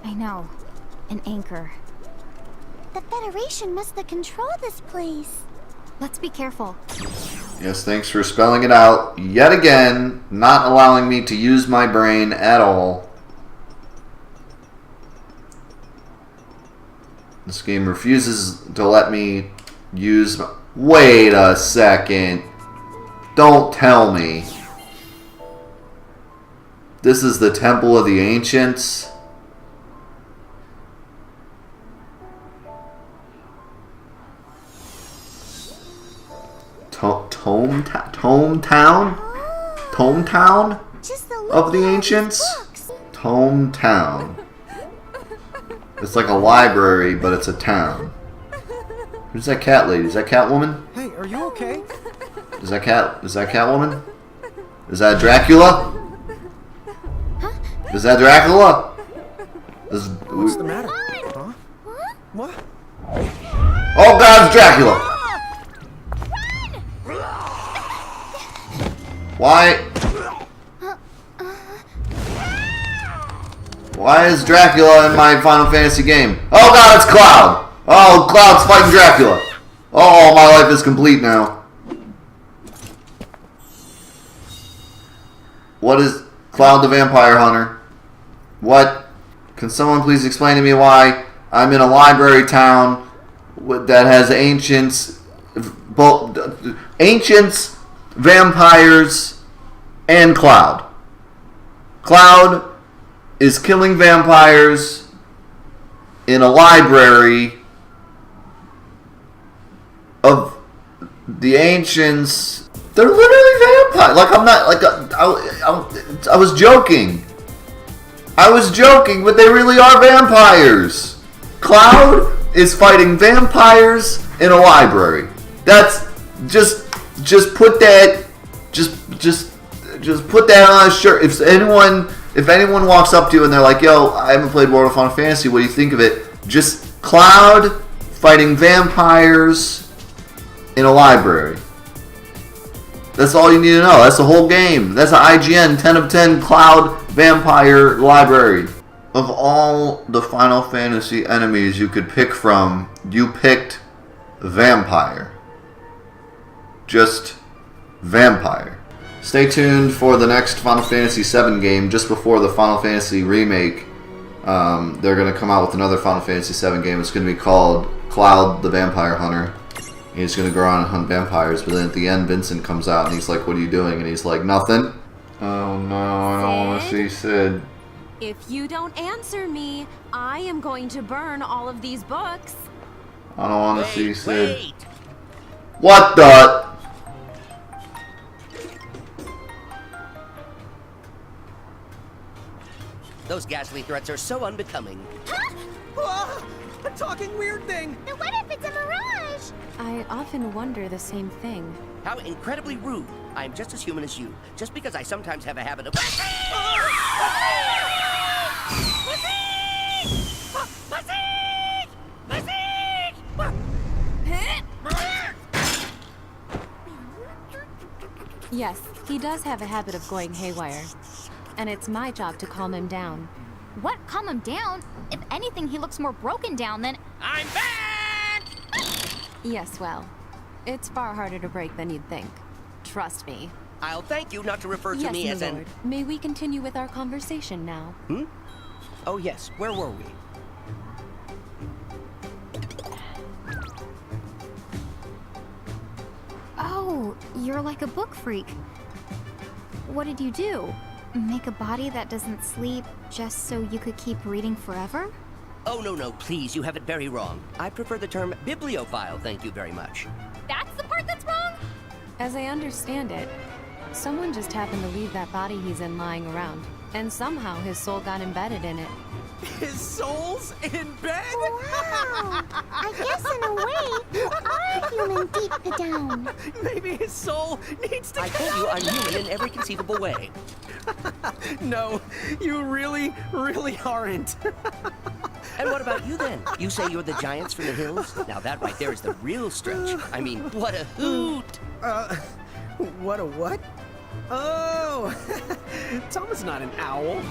I know. An anchor. The Federation must have controlled this place. Let's be careful. Yes, thanks for spelling it out yet again, not allowing me to use my brain at all. This game refuses to let me use my... Wait a second. Don't tell me. This is the Temple of the Ancients? Tome Town? Tome Town? Just the Of the Ancients? Tome Town. It's like a library, but it's a town. Who's that cat lady? Is that Catwoman? Hey, are you okay? Is that Catwoman? Is that Dracula? Is that Dracula? What's the matter? Huh? What? Oh God, it's Dracula! Why is Dracula in my Final Fantasy game? Oh God, it's Cloud! Oh, Cloud's fighting Dracula! Oh, my life is complete now. What is Cloud the Vampire Hunter? What? Can someone please explain to me why I'm in a library town that has ancients, vampires, and Cloud? Cloud is killing vampires in a library of the ancients. They're literally vampires. Like, I'm not, like, I was joking. I was joking, but they really are vampires. Cloud is fighting vampires in a library. That's, just put that, just put that on a shirt. If anyone walks up to you and they're like, yo, I haven't played World of Final Fantasy, what do you think of it? Just Cloud fighting vampires in a library. That's all you need to know. That's the whole game. That's an IGN 10 of 10 Cloud Vampire Library. Of all the Final Fantasy enemies you could pick from, you picked Vampire. Just Vampire. Stay tuned for the next Final Fantasy VII game just before the Final Fantasy remake. They're going to come out with another Final Fantasy VII game. It's going to be called Cloud the Vampire Hunter. He's going to go around and hunt vampires, but then at the end Vincent comes out and he's like, what are you doing? And he's like, nothing. Oh no, I don't want to see Sid. If you don't answer me, I am going to burn all of these books. I don't want to see Sid. Wait. What the? Those ghastly threats are so unbecoming. Ah, a talking weird thing! Then what if it's a mirage? I often wonder the same thing. How incredibly rude. I am just as human as you. Just because I sometimes have a habit of... Yes, he does have a habit of going haywire. And it's my job to calm him down. What? Calm him down? If anything, he looks more broken down than... I'm back! Yes, well, it's far harder to break than you'd think. Trust me. I'll thank you not to refer to Yes, me my as lord. an... May we continue with our conversation now? Oh yes, where were we? Oh, you're like a book freak. What did you do? Make a body that doesn't sleep just so you could keep reading forever? Oh, no, please, you have it very wrong. I prefer the term bibliophile, thank you very much. That's the part that's wrong? As I understand it, someone just happened to leave that body he's in lying around, and somehow his soul got embedded in it. His soul's in bed? Wow. I guess in a way, you are human deep down. Maybe his soul needs to I told you I'm human in every conceivable way. No, you really aren't. And what about you then? You say you're the giants from the hills? Now that right there is the real stretch. I mean, what a hoot! What a what? Oh, Tom is not an owl.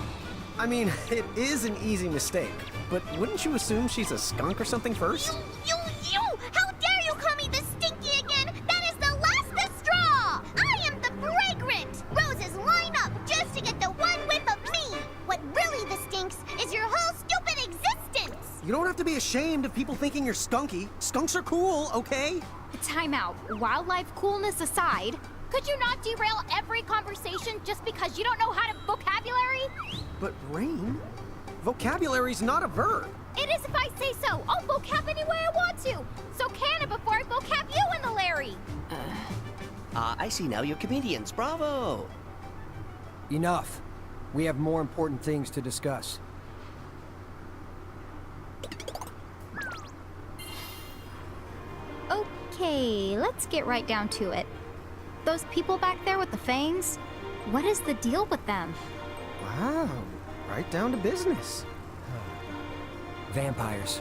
I mean, it is an easy mistake, but wouldn't you assume she's a skunk or something first? You! How dare you call me the stinky again? That is the last straw! I am the fragrant! Roses line up just to get the one whiff of me! What really stinks is your whole stupid existence! You don't have to be ashamed of people thinking you're skunky. Skunks are cool, okay? Time out. Wildlife coolness aside, could you not derail every conversation just because you don't know how to vocabulary? But Rain, vocabulary's not a verb. It is if I say so. I'll vocab any way I want to. So can it before I vocab you in the Larry. I see now you're comedians. Bravo! Enough. We have more important things to discuss. Okay, let's get right down to it. Those people back there with the fangs, what is the deal with them? Wow, right down to business. Vampires.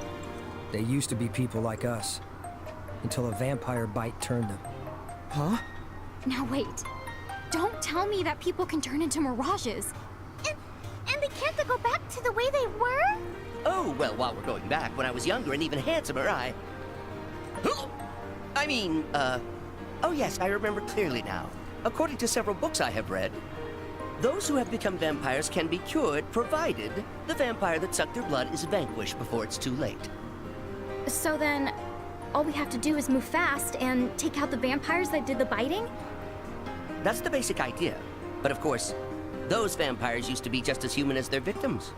They used to be people like us. Until a vampire bite turned them. Huh? Now wait. Don't tell me that people can turn into mirages. And they can't go back to the way they were? Oh, well, while we're going back, when I was younger and even handsomer, oh yes, I remember clearly now. According to several books I have read, those who have become vampires can be cured, provided the vampire that sucked their blood is vanquished before it's too late. So then, all we have to do is move fast and take out the vampires that did the biting? That's the basic idea. But of course, those vampires used to be just as human as their victims.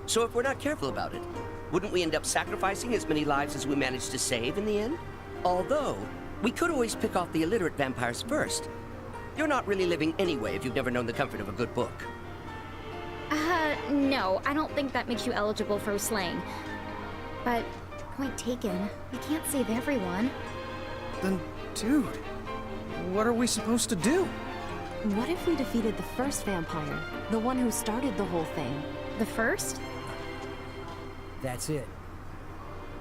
So if we're not careful about it, wouldn't we end up sacrificing as many lives as we managed to save in the end? Although, we could always pick off the illiterate vampires first. You're not really living anyway if you've never known the comfort of a good book. No, I don't think that makes you eligible for slaying. But, point taken, we can't save everyone. Then, dude, what are we supposed to do? What if we defeated the first vampire? The one who started the whole thing? The first? That's it.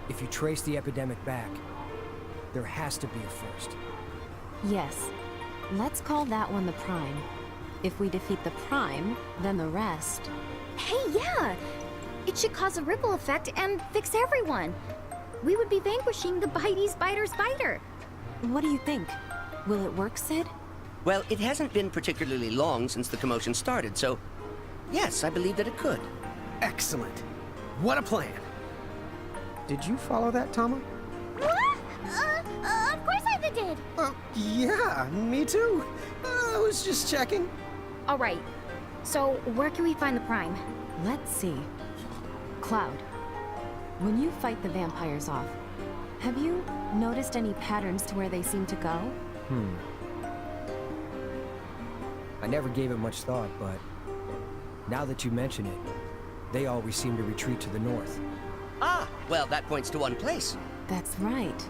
If you trace the epidemic back, there has to be a first. Yes. Let's call that one the Prime. If we defeat the Prime, then the rest. Hey, yeah! It should cause a ripple effect and fix everyone. We would be vanquishing the Bitey's Biter's Biter. What do you think? Will it work, Sid? Well, it hasn't been particularly long since the commotion started, so yes, I believe that it could. Excellent. What a plan. Did you follow that, Tama? What? Of course I did. Yeah, me too. I was just checking. All right. So, where can we find the Prime? Let's see. Cloud, when you fight the vampires off, have you noticed any patterns to where they seem to go? I never gave it much thought, but now that you mention it, they always seem to retreat to the north. Ah, well, that points to one place. That's right.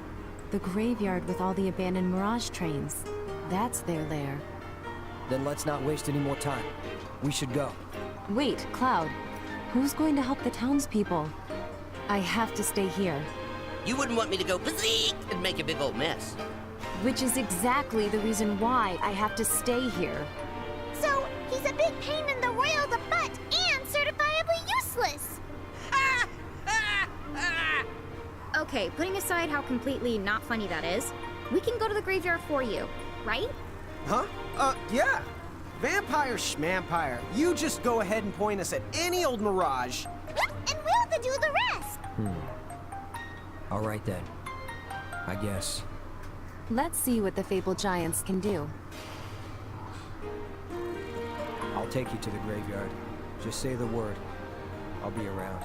The graveyard with all the abandoned Mirage trains. That's their lair. Then let's not waste any more time. We should go. Wait, Cloud. Who's going to help the townspeople? I have to stay here. You wouldn't want me to go bazeek and make a big old mess. Which is exactly the reason why I have to stay here. So, he's a big pain in the royal the butt and certifiably useless. Okay, putting aside how completely not funny that is, we can go to the graveyard for you, right? Huh? Yeah. Vampire schmampire. You just go ahead and point us at any old mirage. And we'll do the rest. All right then. I guess. Let's see what the Fabled Giants can do. I'll take you to the graveyard. Just say the word. I'll be around.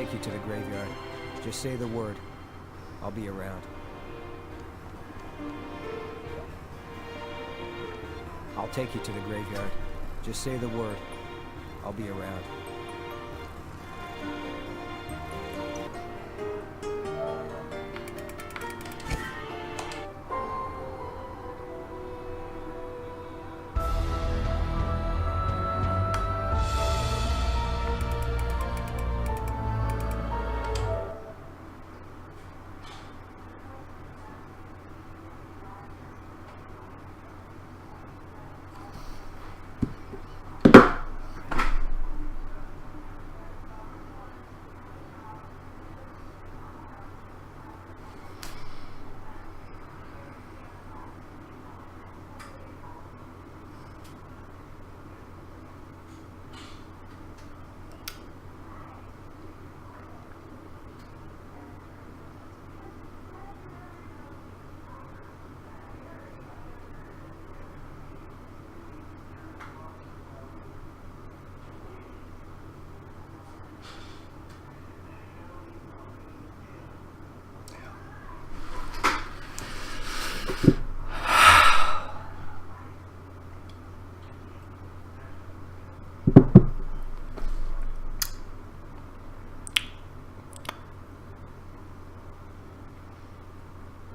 take you to the graveyard. Just say the word. I'll be around. I'll take you to the graveyard. Just say the word. I'll be around.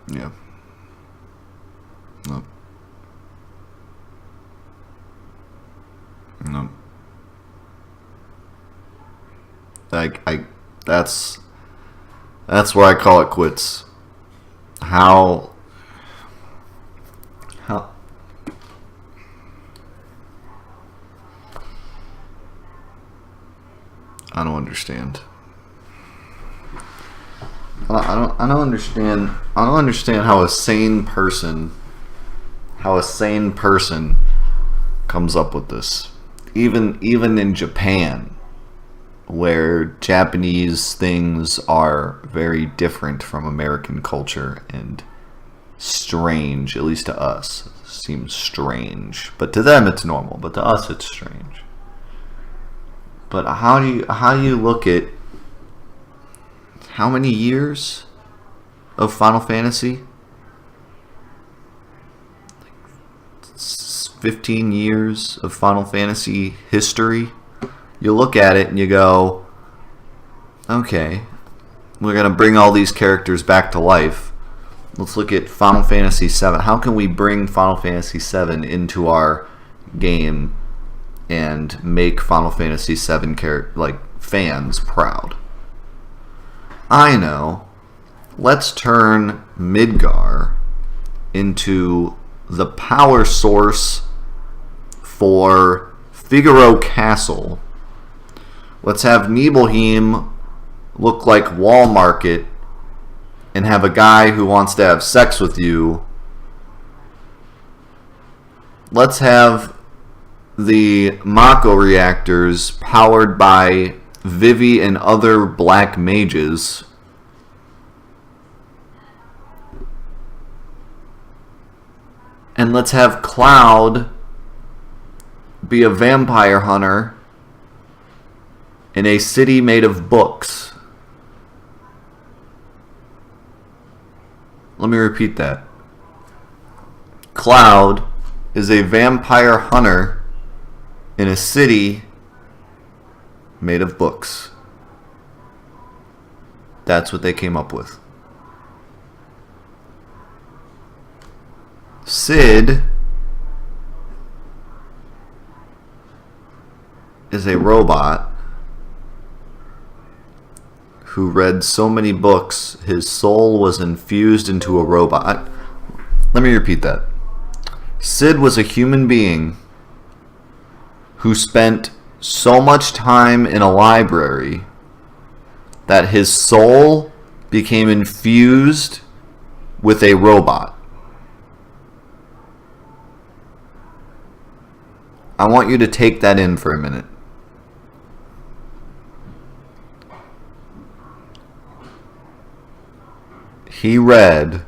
Yeah. No. No. That's where I call it quits. How I don't understand. I don't understand how a sane person comes up with this. Even in Japan, where Japanese things are very different from American culture and strange, at least to us, seems strange. But to them it's normal, but to us it's strange. But how do you look at how many years of Final Fantasy? 15 years of Final Fantasy history. You look at it and you go, okay, we're going to bring all these characters back to life. Let's look at Final Fantasy VII. How can we bring Final Fantasy VII into our game and make Final Fantasy VII fans proud? I know. Let's turn Midgar into the power source for Figaro Castle. Let's have Nibelheim look like Wall Market and have a guy who wants to have sex with you. Let's have the Mako reactors powered by Vivi and other black mages. And let's have Cloud be a vampire hunter in a city made of books. Let me repeat that. Cloud is a vampire hunter in a city made of books. That's what they came up with. Cid is a robot who read so many books his soul was infused into a robot. Let me repeat that. Cid was a human being who spent so much time in a library that his soul became infused with a robot. I want you to take that in for a minute. He read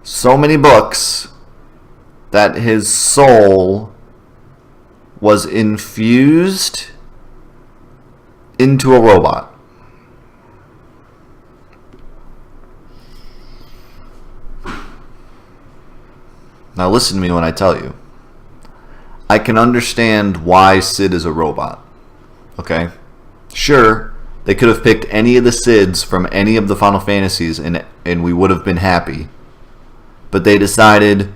so many books that his soul was infused into a robot. Now listen to me when I tell you. I can understand why Sid is a robot. Okay? Sure, they could have picked any of the Sids from any of the Final Fantasies and we would have been happy. But they decided,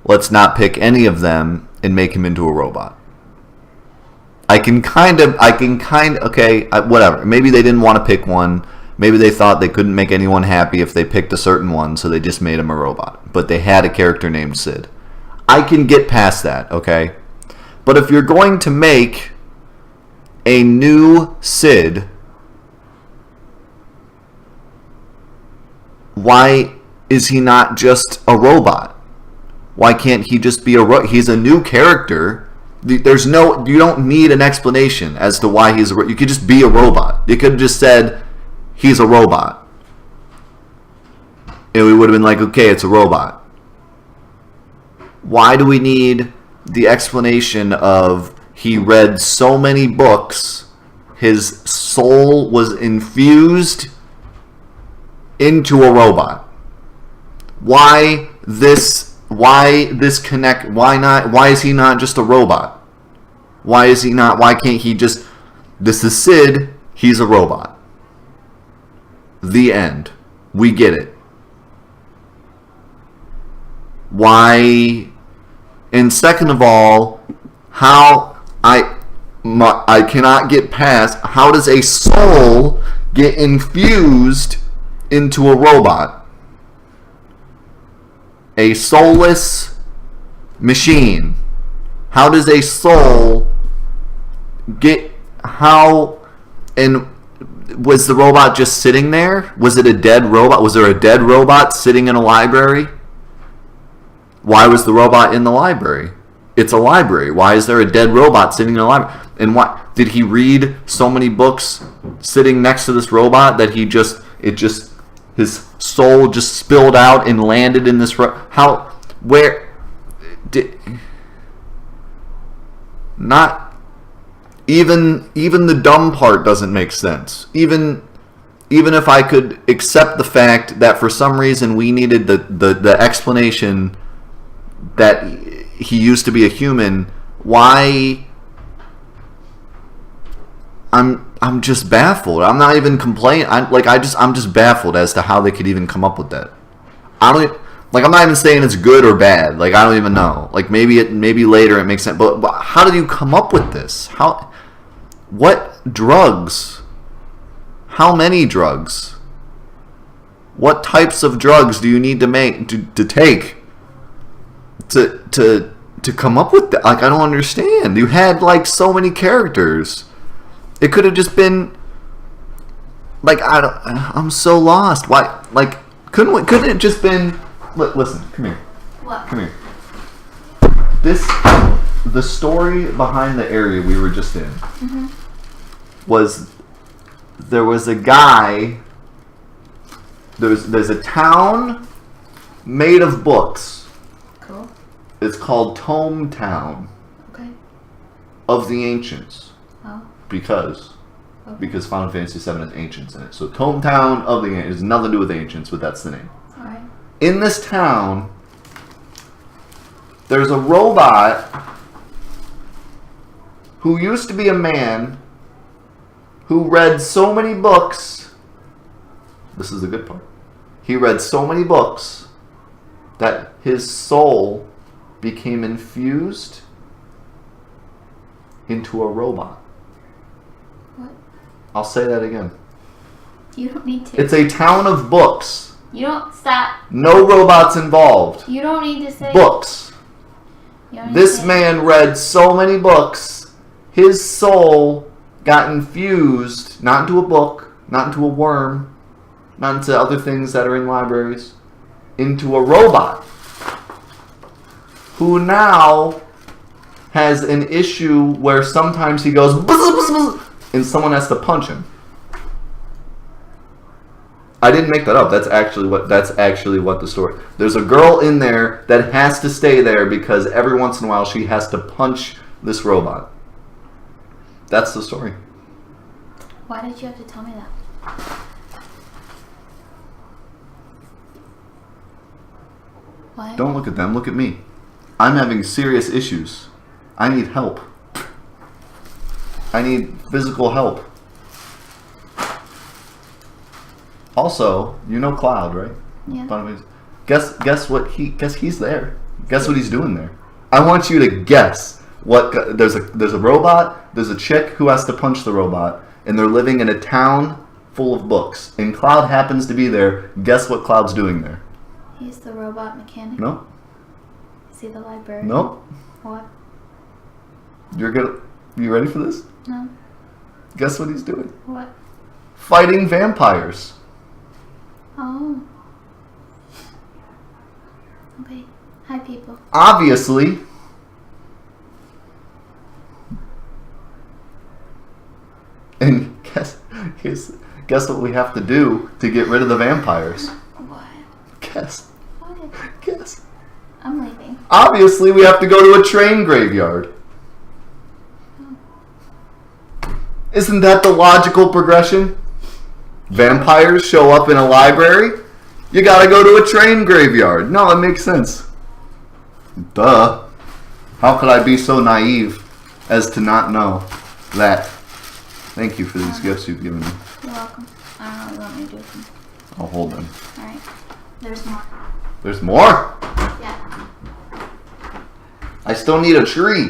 let's not pick any of them and make him into a robot. Whatever. Maybe they didn't want to pick one. Maybe they thought they couldn't make anyone happy if they picked a certain one, so they just made him a robot. But they had a character named Sid. I can get past that, okay? But if you're going to make a new Sid, why is he not just a robot? Why can't he just be a robot? He's a new character. You don't need an explanation as to why he's you could just be a robot. You could have just said, he's a robot. And we would have been like, okay, it's a robot. Why do we need the explanation of he read so many books, his soul was infused into a robot? Why this connect? Why not? Why is he not just a robot? Why can't he just, this is Sid, he's a robot. The end. We get it. Why? And second of all, how I cannot get past, how does a soul get infused into a robot? A soulless machine. How does a soul get, and was the robot just sitting there? Was it a dead robot? Was there a dead robot sitting in a library? Why was the robot in the library? It's a library. Why is there a dead robot sitting in a library? And why did he read so many books sitting next to this robot that his soul just spilled out and landed in this not even the dumb part doesn't make sense. Even if I could accept the fact that for some reason we needed the explanation that he used to be a human, why? I'm just baffled. I'm not even complaining. I'm just baffled as to how they could even come up with that. I'm not even saying it's good or bad. I don't even know. Maybe later it makes sense. But how did you come up with this? What drugs? How many drugs? What types of drugs do you need to take to come up with that? I don't understand. You had so many characters. It could have just been I'm so lost. Why? Couldn't it just been? Listen, come here. What? Come here. The story behind the area we were just in was there was a guy. There's a town made of books. Cool. It's called Tome Town. Okay. Of the Ancients. Oh. Because Final Fantasy VII has Ancients in it. So Tome Town of the Ancients has nothing to do with Ancients, but that's the name. Alright. In this town, there's a robot who used to be a man who read so many books. This is the good part. He read so many books that his soul became infused into a robot. What? I'll say that again. You don't need to. It's a town of books. You don't stop. No robots involved. You don't need to say Books. You don't need This to say- man read so many books, his soul got infused, not into a book, not into a worm, not into other things that are in libraries, into a robot who now has an issue where sometimes he goes buzz, buzz, buzz, and someone has to punch him. I didn't make that up. That's actually what the story. There's a girl in there that has to stay there because every once in a while she has to punch this robot. That's the story. Why did you have to tell me that? What? Don't look at them, look at me. I'm having serious issues. I need help. I need physical help. Also, you know Cloud, right? Yeah. Guess he's there. Guess what he's doing there. I want you to guess what there's a robot, there's a chick who has to punch the robot, and they're living in a town full of books. And Cloud happens to be there. Guess what Cloud's doing there? He's the robot mechanic. No? Is he the librarian? Nope. What? You ready for this? No. Guess what he's doing? What? Fighting vampires. Oh. Okay. Hi, people. Obviously. And guess what we have to do to get rid of the vampires? What? Guess. What? Guess. I'm leaving. Obviously, we have to go to a train graveyard. Isn't that the logical progression? Vampires show up in a library. You gotta go to a train graveyard. No, it makes sense. Duh. How could I be so naive as to not know that? Thank you for these gifts you've given me. You're welcome. I don't know what you want me to do with them. I'll hold them. Alright. There's more. There's more? Yeah. I still need a tree.